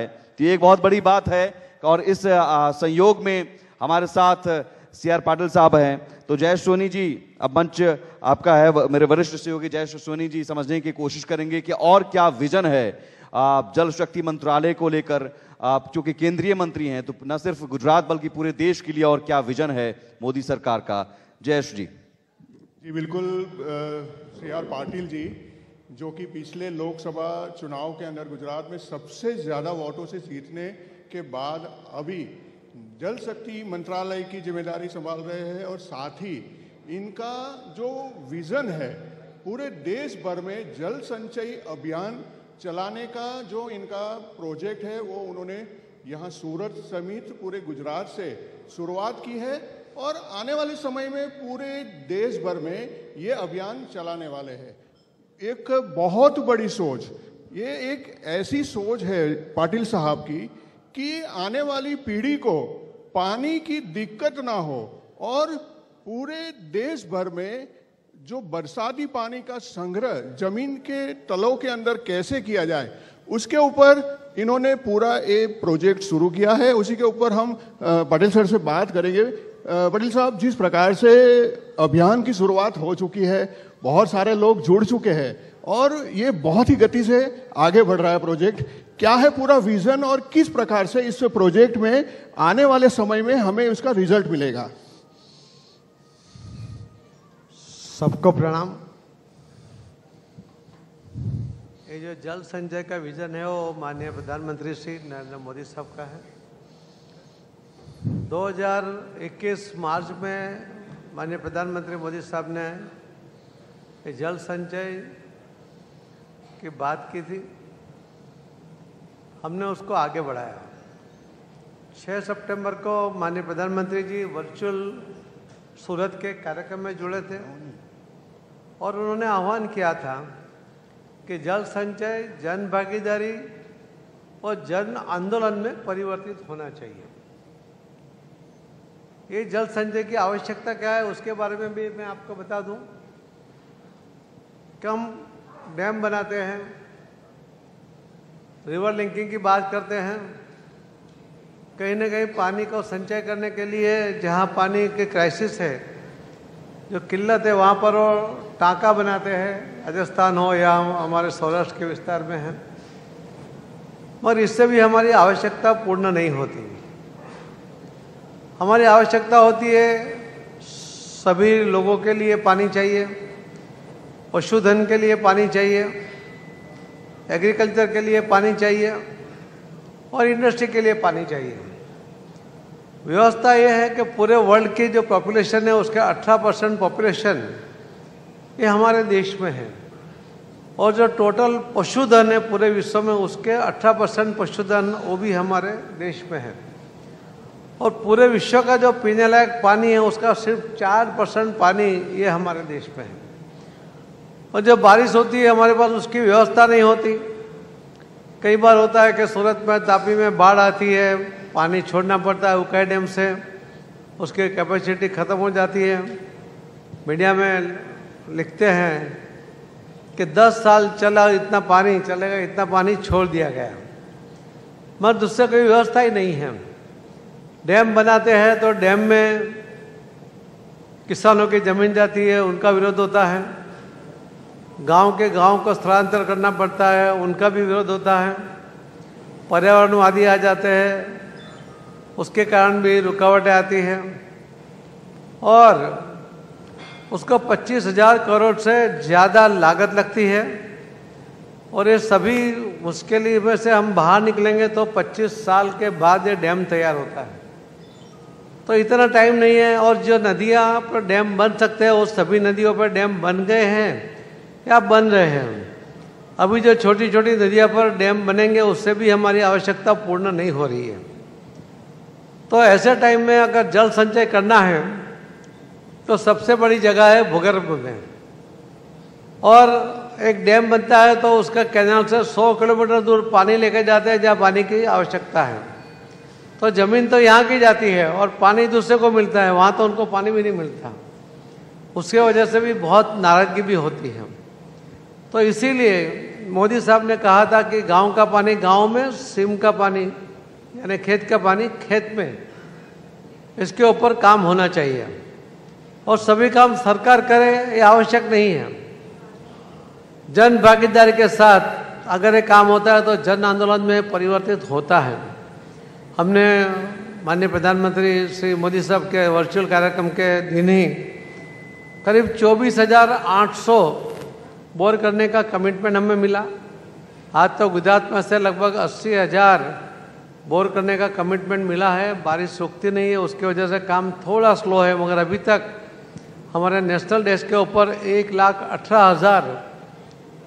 तो ये एक बहुत बड़ी बात है। और इस संयोग में हमारे साथ CR पाटिल साहब हैं। तो जयेश सोनी जी, अब मंच आपका है। मेरे वरिष्ठ सहयोगी जयेश सोनी जी समझने की कोशिश करेंगे कि और क्या विजन है जल शक्ति मंत्रालय को लेकर। आप चूंकि केंद्रीय मंत्री हैं तो न सिर्फ गुजरात बल्कि पूरे देश के लिए और क्या विजन है मोदी सरकार का। जयेश जी। जी बिल्कुल, CR पाटिल जी जो कि पिछले लोकसभा चुनाव के अंदर गुजरात में सबसे ज़्यादा वोटों से जीतने के बाद अभी जल शक्ति मंत्रालय की जिम्मेदारी संभाल रहे हैं और साथ ही इनका जो विज़न है पूरे देश भर में जल संचय अभियान चलाने का जो इनका प्रोजेक्ट है वो उन्होंने यहाँ सूरत समेत पूरे गुजरात से शुरुआत की है और आने वाले समय में पूरे देश भर में ये अभियान चलाने वाले हैं। एक बहुत बड़ी सोच, ये एक ऐसी सोच है पाटिल साहब की कि आने वाली पीढ़ी को पानी की दिक्कत ना हो और पूरे देश भर में जो बरसाती पानी का संग्रह जमीन के तलों के अंदर कैसे किया जाए उसके ऊपर इन्होंने पूरा एक प्रोजेक्ट शुरू किया है। उसी के ऊपर हम पटेल सर से बात करेंगे। पटेल साहब, जिस प्रकार से अभियान की शुरुआत हो चुकी है, बहुत सारे लोग जुड़ चुके हैं और ये बहुत ही गति से आगे बढ़ रहा है प्रोजेक्ट, क्या है पूरा विजन और किस प्रकार से इस प्रोजेक्ट में आने वाले समय में हमें उसका रिजल्ट मिलेगा? सबको प्रणाम। ये जो जल संचय का विजन है वो माननीय प्रधानमंत्री श्री नरेंद्र मोदी साहब का है। 2021 मार्च में माननीय प्रधानमंत्री मोदी साहब ने ये जल संचय की बात की थी, हमने उसको आगे बढ़ाया। 6 सितंबर को माननीय प्रधानमंत्री जी वर्चुअल सूरत के कार्यक्रम में जुड़े थे और उन्होंने आह्वान किया था कि जल संचय जन भागीदारी और जन आंदोलन में परिवर्तित होना चाहिए। ये जल संचय की आवश्यकता क्या है उसके बारे में भी मैं आपको बता दूं कि हम डैम बनाते हैं, रिवर लिंकिंग की बात करते हैं, कहीं ना कहीं पानी को संचय करने के लिए जहाँ पानी की क्राइसिस है, जो किल्लत है, वहाँ पर वो टाँका बनाते हैं, राजस्थान हो या हमारे सौराष्ट्र के विस्तार में है, मगर इससे भी हमारी आवश्यकता पूर्ण नहीं होती। हमारी आवश्यकता होती है सभी लोगों के लिए पानी चाहिए, पशुधन के लिए पानी चाहिए, एग्रीकल्चर के लिए पानी चाहिए और इंडस्ट्री के लिए पानी चाहिए। व्यवस्था यह है कि पूरे वर्ल्ड की जो पॉपुलेशन है उसके 18% पॉपुलेशन ये हमारे देश में है और जो टोटल पशुधन है पूरे विश्व में उसके 18% पशुधन वो भी हमारे देश में है और पूरे विश्व का जो पीने लायक पानी है उसका सिर्फ 4% पानी ये हमारे देश में है। और जब बारिश होती है हमारे पास उसकी व्यवस्था नहीं होती। कई बार होता है कि सूरत में, तापी में बाढ़ आती है, पानी छोड़ना पड़ता है उकाई डैम से, उसकी कैपेसिटी ख़त्म हो जाती है। मीडिया में लिखते हैं कि 10 साल चला इतना पानी चलेगा, इतना पानी छोड़ दिया गया, मगर दूसरे कोई व्यवस्था ही नहीं है। डैम बनाते हैं तो डैम में किसानों की ज़मीन जाती है, उनका विरोध होता है, गांव के गांव को स्थलांतर करना पड़ता है, उनका भी विरोध होता है, पर्यावरणवादी आ जाते हैं, उसके कारण भी रुकावटें आती हैं और उसको 25,000 करोड़ से ज़्यादा लागत लगती है और ये सभी मुश्किल में से हम बाहर निकलेंगे तो 25 साल के बाद ये डैम तैयार होता है। तो इतना टाइम नहीं है और जो नदियाँ पर डैम बन सकते हैं वो सभी नदियों पर डैम बन गए हैं या बन रहे हैं। अभी जो छोटी छोटी नदियों पर डैम बनेंगे उससे भी हमारी आवश्यकता पूर्ण नहीं हो रही है। तो ऐसे टाइम में अगर जल संचय करना है तो सबसे बड़ी जगह है भूगर्भ में और एक डैम बनता है तो उसका कैनाल से 100 किलोमीटर दूर पानी लेके जाते हैं जहाँ पानी की आवश्यकता है। तो ज़मीन तो यहाँ की जाती है और पानी दूसरे को मिलता है, वहाँ तो उनको पानी भी नहीं मिलता। उसके वजह से भी बहुत नाराज़गी भी होती है। तो इसीलिए मोदी साहब ने कहा था कि गांव का पानी गांव में, सीम का पानी यानी खेत का पानी खेत में, इसके ऊपर काम होना चाहिए और सभी काम सरकार करे ये आवश्यक नहीं है। जन भागीदारी के साथ अगर ये काम होता है तो जन आंदोलन में परिवर्तित होता है। हमने माननीय प्रधानमंत्री श्री मोदी साहब के वर्चुअल कार्यक्रम के दिन ही करीब 24,800 बोर करने का कमिटमेंट हमें मिला। आज तो गुजरात में से लगभग 80,000 बोर करने का कमिटमेंट मिला है। बारिश रुकती नहीं है, उसकी वजह से काम थोड़ा स्लो है, मगर अभी तक हमारे नेशनल डेस्क के ऊपर 1,18,000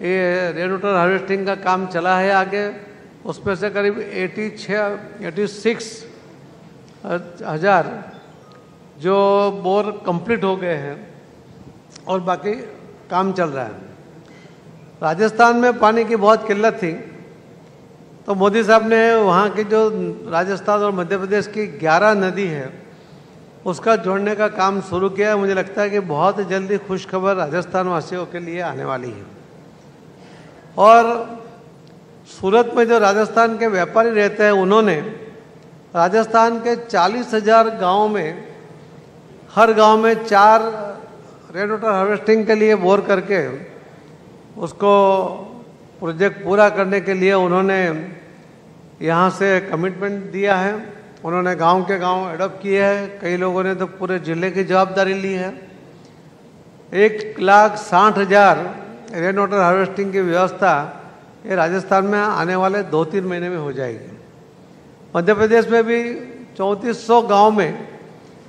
ये रेन वाटर हार्वेस्टिंग का काम चला है आगे। उसमें से करीब 86,000 जो बोर कंप्लीट हो गए हैं और बाकी काम चल रहा है। राजस्थान में पानी की बहुत किल्लत थी, तो मोदी साहब ने वहाँ की जो राजस्थान और मध्य प्रदेश की 11 नदी है उसका जोड़ने का काम शुरू किया है। मुझे लगता है कि बहुत जल्दी खुशखबर राजस्थान वासियों के लिए आने वाली है। और सूरत में जो राजस्थान के व्यापारी रहते हैं, उन्होंने राजस्थान के 40,000 गाँव में हर गांव में 4 रेन वाटर हार्वेस्टिंग के लिए बोर करके उसको प्रोजेक्ट पूरा करने के लिए उन्होंने यहाँ से कमिटमेंट दिया है। उन्होंने गांव के गांव एडॉप्ट किए हैं, कई लोगों ने तो पूरे जिले की जवाबदारी ली है। 1,60,000 रेन वाटर हार्वेस्टिंग की व्यवस्था ये राजस्थान में आने वाले 2-3 महीने में हो जाएगी। मध्य प्रदेश में भी 3400 गांव में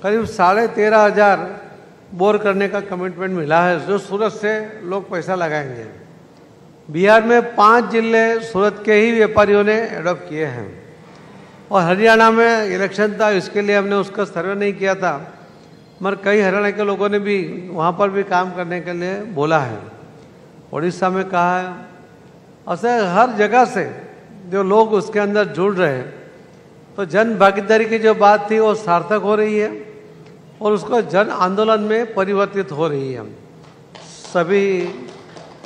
करीब 13,500 बोर करने का कमिटमेंट मिला है, जो सूरत से लोग पैसा लगाएंगे। बिहार में 5 जिले सूरत के ही व्यापारियों ने एडॉप्ट किए हैं। और हरियाणा में इलेक्शन था, इसके लिए हमने उसका सर्वे नहीं किया था, मगर कई हरियाणा के लोगों ने भी वहाँ पर भी काम करने के लिए बोला है। उड़ीसा में कहा है। ऐसे हर जगह से जो लोग उसके अंदर जुड़ रहे हैं, तो जन भागीदारी की जो बात थी वो सार्थक हो रही है और उसको जन आंदोलन में परिवर्तित हो रही है। सभी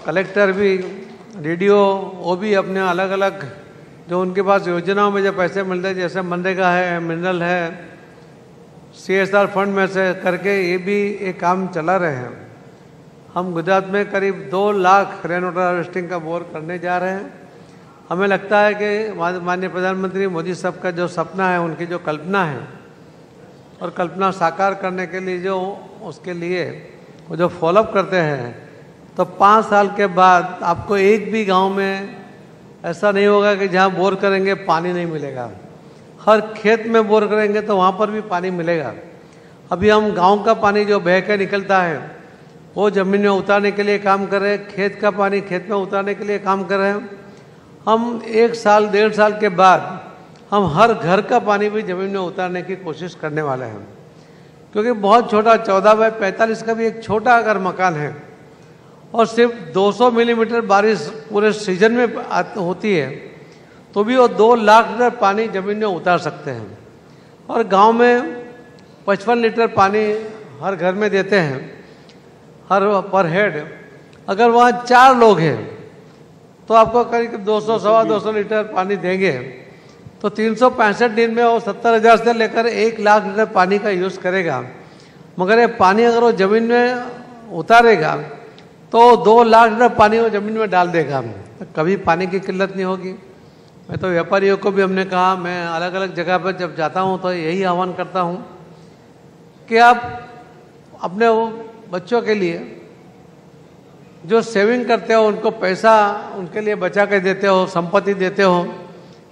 कलेक्टर भी, डीडीओ, वो भी अपने अलग अलग जो उनके पास योजनाओं में जो पैसे मिलते हैं, जैसे मनरेगा है, मिनरल है, CSR फंड में से करके ये भी एक काम चला रहे हैं। हम गुजरात में करीब 2 लाख रेन वाटर हार्वेस्टिंग का बोर करने जा रहे हैं। हमें लगता है कि माननीय प्रधानमंत्री मोदी साहब का जो सपना है, उनकी जो कल्पना है, और कल्पना साकार करने के लिए जो उसके लिए वो जो फॉलोअप करते हैं, तो 5 साल के बाद आपको एक भी गांव में ऐसा नहीं होगा कि जहां बोर करेंगे पानी नहीं मिलेगा। हर खेत में बोर करेंगे तो वहां पर भी पानी मिलेगा। अभी हम गांव का पानी जो बह के निकलता है वो ज़मीन में उतारने के लिए काम कर रहे हैं, खेत का पानी खेत में उतारने के लिए काम कर रहे हैं। हम 1 साल 1.5 साल के बाद हम हर घर का पानी भी ज़मीन में उतारने की कोशिश करने वाले हैं, क्योंकि बहुत छोटा 14 बाय 45 का भी एक छोटा अगर मकान है और सिर्फ 200 मिलीमीटर बारिश पूरे सीजन में होती है, तो भी वो 2 लाख लीटर पानी ज़मीन में उतार सकते हैं। और गांव में 55 लीटर पानी हर घर में देते हैं, हर पर हेड। अगर वहाँ 4 लोग हैं तो आपको करीब 200-250 लीटर पानी देंगे, तो 365 दिन में वो 70,000 से लेकर 1 लाख लीटर पानी का यूज़ करेगा। मगर ये पानी अगर वो ज़मीन में उतारेगा तो 2 लाख लीटर पानी वो ज़मीन में डाल देगा, तो कभी पानी की किल्लत नहीं होगी। मैं तो व्यापारियों को भी हमने कहा, मैं अलग अलग जगह पर जब जाता हूँ तो यही आह्वान करता हूँ कि आप अपने बच्चों के लिए जो सेविंग करते हो, उनको पैसा उनके लिए बचा के देते हो, संपत्ति देते हो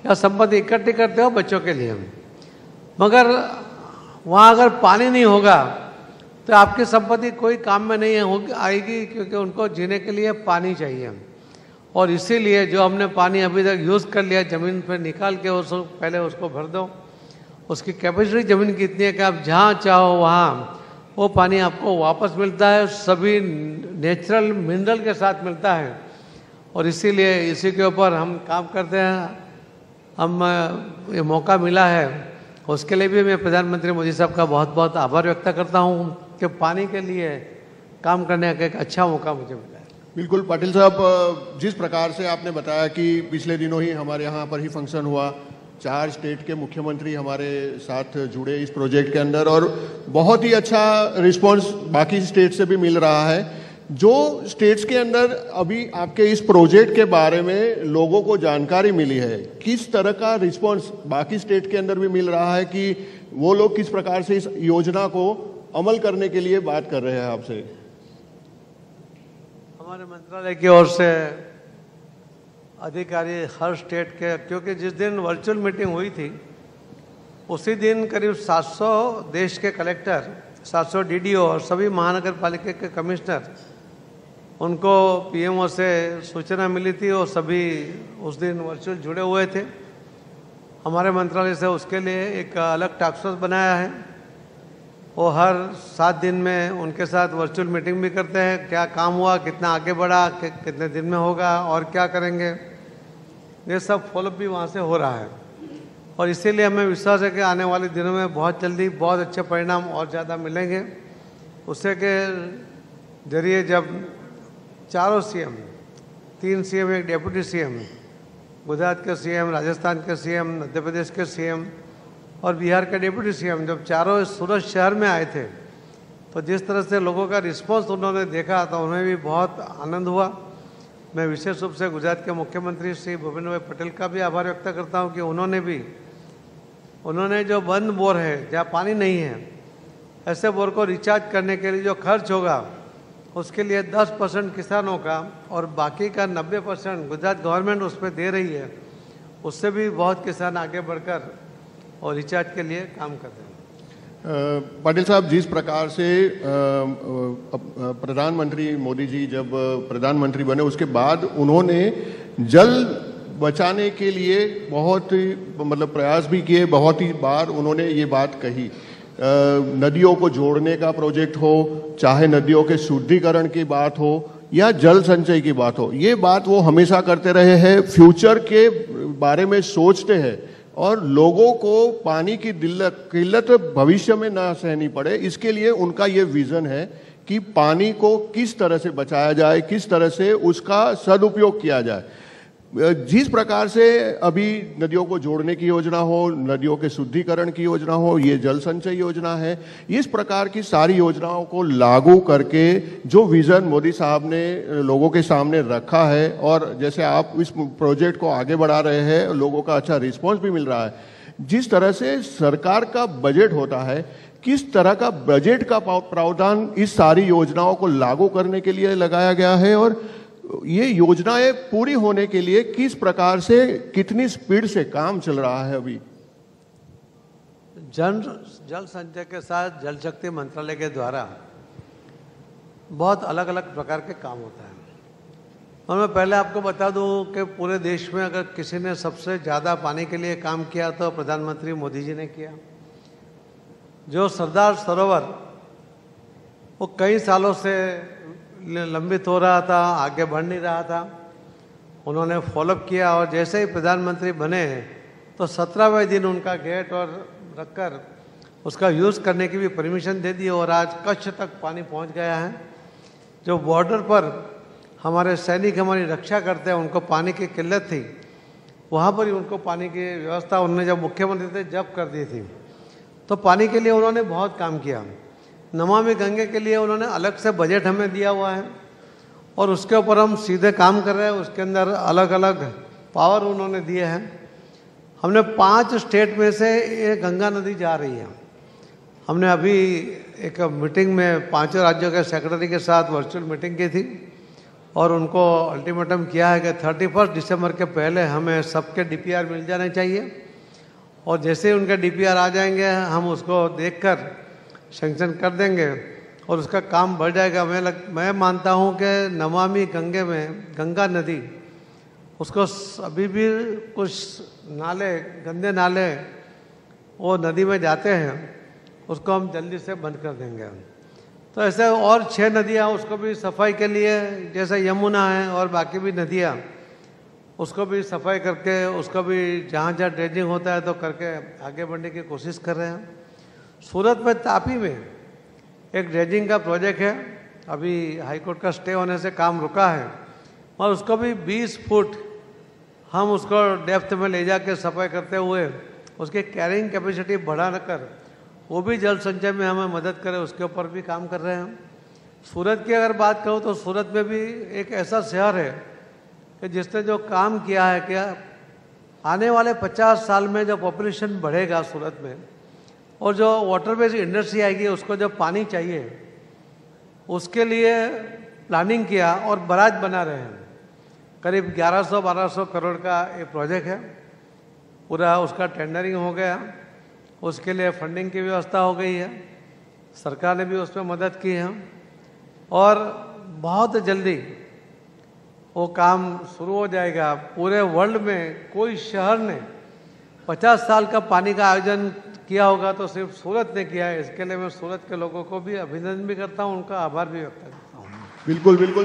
या संपत्ति इकट्ठी करते हो बच्चों के लिए, मगर वहाँ अगर पानी नहीं होगा तो आपकी संपत्ति कोई काम में नहीं आएगी, क्योंकि उनको जीने के लिए पानी चाहिए। और इसीलिए जो हमने पानी अभी तक यूज़ कर लिया, ज़मीन पर निकाल के उसको पहले उसको भर दो। उसकी कैपेसिटी ज़मीन की इतनी है कि आप जहाँ चाहो वहाँ वो पानी आपको वापस मिलता है, सभी नेचुरल मिनरल के साथ मिलता है। और इसीलिए इसी के ऊपर हम काम करते हैं। हम ये मौका मिला है, उसके लिए भी मैं प्रधानमंत्री मोदी साहब का बहुत बहुत आभार व्यक्त करता हूँ कि पानी के लिए काम करने का एक अच्छा मौका मुझे मिला है। बिल्कुल पाटिल साहब, जिस प्रकार से आपने बताया कि पिछले दिनों ही हमारे यहाँ पर ही फंक्शन हुआ, 4 स्टेट के मुख्यमंत्री हमारे साथ जुड़े इस प्रोजेक्ट के अंदर और बहुत ही अच्छा रिस्पांस बाकी स्टेट से भी मिल रहा है। जो स्टेट्स के अंदर अभी आपके इस प्रोजेक्ट के बारे में लोगों को जानकारी मिली है, किस तरह का रिस्पांस बाकी स्टेट के अंदर भी मिल रहा है कि वो लोग किस प्रकार से इस योजना को अमल करने के लिए बात कर रहे हैं आपसे? हमारे मंत्रालय की ओर से अधिकारी हर स्टेट के, क्योंकि जिस दिन वर्चुअल मीटिंग हुई थी उसी दिन करीब 700 देश के कलेक्टर, 700 डीडीओ और सभी महानगर पालिका के कमिश्नर, उनको पीएमओ से सूचना मिली थी और सभी उस दिन वर्चुअल जुड़े हुए थे। हमारे मंत्रालय से उसके लिए एक अलग टास्क फोर्स बनाया है। वो हर 7 दिन में उनके साथ वर्चुअल मीटिंग भी करते हैं, क्या काम हुआ, कितना आगे बढ़ा, कितने दिन में होगा और क्या करेंगे, ये सब फॉलोअप भी वहाँ से हो रहा है। और इसीलिए हमें विश्वास है कि आने वाले दिनों में बहुत जल्दी बहुत अच्छे परिणाम और ज़्यादा मिलेंगे। उससे के जरिए जब चारों सीएम, 3 सीएम, एक डेप्यूटी सीएम, गुजरात के सीएम, राजस्थान के सीएम, मध्य प्रदेश के सीएम और बिहार के डिप्टी सीएम, जब चारों सूरत शहर में आए थे तो जिस तरह से लोगों का रिस्पांस उन्होंने देखा तो उन्हें भी बहुत आनंद हुआ। मैं विशेष रूप से गुजरात के मुख्यमंत्री श्री भूपेंद्र भाई पटेल का भी आभार व्यक्त करता हूं कि उन्होंने जो बंद बोर है, जहाँ पानी नहीं है, ऐसे बोर को रिचार्ज करने के लिए जो खर्च होगा उसके लिए 10% किसानों का और बाकी का 90% गुजरात गवर्नमेंट उस पर दे रही है। उससे भी बहुत किसान आगे बढ़कर और रिचार्ज के लिए काम करते हैं। पाटिल साहब, जिस प्रकार से प्रधानमंत्री मोदी जी जब प्रधानमंत्री बने उसके बाद उन्होंने जल बचाने के लिए बहुत ही प्रयास भी किए, बहुत ही बार उन्होंने ये बात कही। नदियों को जोड़ने का प्रोजेक्ट हो, चाहे नदियों के शुद्धिकरण की बात हो या जल संचय की बात हो, ये बात वो हमेशा करते रहे हैं। फ्यूचर के बारे में सोचते हैं और लोगों को पानी की किल्लत भविष्य में ना सहनी पड़े, इसके लिए उनका ये विजन है कि पानी को किस तरह से बचाया जाए, किस तरह से उसका सदुपयोग किया जाए। जिस प्रकार से अभी नदियों को जोड़ने की योजना हो, नदियों के शुद्धिकरण की योजना हो, ये जल संचय योजना है, इस प्रकार की सारी योजनाओं को लागू करके जो विजन मोदी साहब ने लोगों के सामने रखा है और जैसे आप इस प्रोजेक्ट को आगे बढ़ा रहे हैं, लोगों का अच्छा रिस्पांस भी मिल रहा है। जिस तरह से सरकार का बजट होता है, किस तरह का बजट का प्रावधान इस सारी योजनाओं को लागू करने के लिए लगाया गया है और ये योजनाएं पूरी होने के लिए किस प्रकार से, कितनी स्पीड से काम चल रहा है? अभी जल संचय के साथ जल शक्ति मंत्रालय के द्वारा बहुत अलग अलग प्रकार के काम होता है। और मैं पहले आपको बता दूं कि पूरे देश में अगर किसी ने सबसे ज़्यादा पानी के लिए काम किया तो प्रधानमंत्री मोदी जी ने किया। जो सरदार सरोवर वो कई सालों से लंबित हो रहा था, आगे बढ़ नहीं रहा था, उन्होंने फॉलोअप किया और जैसे ही प्रधानमंत्री बने तो 17वें दिन उनका गेट और रखकर उसका यूज़ करने की भी परमिशन दे दी और आज कच्छ तक पानी पहुंच गया है। जो बॉर्डर पर हमारे सैनिक हमारी रक्षा करते हैं, उनको पानी की किल्लत थी, वहाँ पर ही उनको पानी की व्यवस्था उन्होंने जब मुख्यमंत्री थे जब कर दी थी। तो पानी के लिए उन्होंने बहुत काम किया। नमामि गंगे के लिए उन्होंने अलग से बजट हमें दिया हुआ है और उसके ऊपर हम सीधे काम कर रहे हैं। उसके अंदर अलग अलग पावर उन्होंने दिए हैं। हमने 5 स्टेट में से ये गंगा नदी जा रही है। हमने अभी एक मीटिंग में 5 राज्यों के सेक्रेटरी के साथ वर्चुअल मीटिंग की थी और उनको अल्टीमेटम किया है कि 31 दिसंबर के पहले हमें सबके DPR मिल जाने चाहिए और जैसे ही उनके DPR आ जाएंगे हम उसको देखकर सैंक्शन कर देंगे और उसका काम बढ़ जाएगा। मैं मानता हूं कि नमामि गंगे में गंगा नदी, उसको अभी भी कुछ नाले, गंदे नाले वो नदी में जाते हैं, उसको हम जल्दी से बंद कर देंगे। तो ऐसे और 6 नदियाँ उसको भी सफाई के लिए, जैसे यमुना है और बाकी भी नदियाँ, उसको भी सफाई करके उसको भी जहाँ जहाँ ड्रेजिंग होता है तो करके आगे बढ़ने की कोशिश कर रहे हैं। सूरत में तापी में एक ड्रेजिंग का प्रोजेक्ट है, अभी हाईकोर्ट का स्टे होने से काम रुका है, और उसको भी 20 फुट हम उसको डेप्थ में ले जाके सफाई करते हुए उसकी कैरिंग कैपेसिटी बढ़ा कर वो भी जल संचय में हमें मदद करे, उसके ऊपर भी काम कर रहे हैं। सूरत की अगर बात करूँ तो सूरत में भी एक ऐसा शहर है कि जिसने जो काम किया है, क्या आने वाले 50 साल में जो पॉपुलेशन बढ़ेगा सूरत में और जो वाटर बेस्ड इंडस्ट्री आएगी, उसको जो पानी चाहिए उसके लिए प्लानिंग किया और बराज बना रहे हैं। करीब 1100-1200 करोड़ का ये प्रोजेक्ट है। पूरा उसका टेंडरिंग हो गया, उसके लिए फंडिंग की व्यवस्था हो गई है, सरकार ने भी उसमें मदद की है और बहुत जल्दी वो काम शुरू हो जाएगा। पूरे वर्ल्ड में कोई शहर ने 50 साल का पानी का आयोजन किया होगा तो सिर्फ सूरत ने किया है। इसके लिए मैं सूरत के लोगों को भी अभिनंदन भी करता हूँ, उनका आभार भी व्यक्त करता हूँ। बिल्कुल बिल्कुल।